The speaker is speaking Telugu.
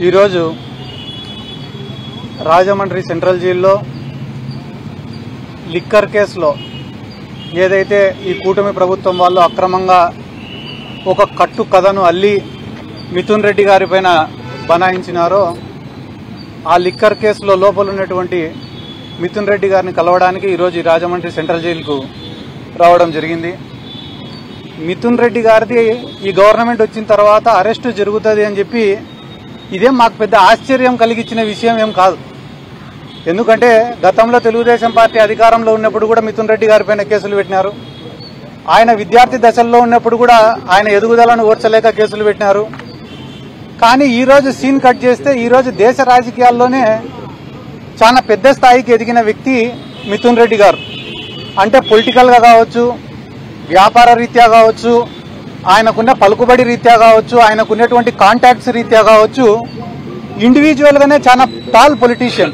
ఈరోజు రాజమండ్రి సెంట్రల్ జైల్లో లిక్కర్ కేసులో ఏదైతే ఈ కూటమి ప్రభుత్వం వాళ్ళు అక్రమంగా ఒక కట్టు కథను అల్లి మిథున్ రెడ్డి గారి పైన బనాయించినారో ఆ లిక్కర్ కేసులో లోపల ఉన్నటువంటి మిథున్ రెడ్డి గారిని కలవడానికి ఈరోజు ఈ రాజమండ్రి సెంట్రల్ జైలుకు రావడం జరిగింది. మిథున్ రెడ్డి గారిది ఈ గవర్నమెంట్ వచ్చిన తర్వాత అరెస్టు జరుగుతుంది అని చెప్పి ఇదేం మాకు పెద్ద ఆశ్చర్యం కలిగించిన విషయం ఏం కాదు. ఎందుకంటే గతంలో తెలుగుదేశం పార్టీ అధికారంలో ఉన్నప్పుడు కూడా మిథున్ రెడ్డి గారి పైన కేసులు పెట్టినారు. ఆయన విద్యార్థి దశల్లో ఉన్నప్పుడు కూడా ఆయన ఎదుగుదలను ఓర్చలేక కేసులు పెట్టినారు. కానీ ఈరోజు సీన్ కట్ చేస్తే ఈరోజు దేశ రాజకీయాల్లోనే చాలా పెద్ద స్థాయికి ఎదిగిన వ్యక్తి మిథున్ రెడ్డి గారు. అంటే పొలిటికల్గా కావచ్చు, వ్యాపార రీత్యా కావచ్చు, ఆయనకున్న పలుకుబడి రీత్యా కావచ్చు, ఆయనకున్నటువంటి కాంటాక్ట్స్ రీత్యా కావచ్చు, ఇండివిజువల్గానే చాలా టాల్ పొలిటీషియన్.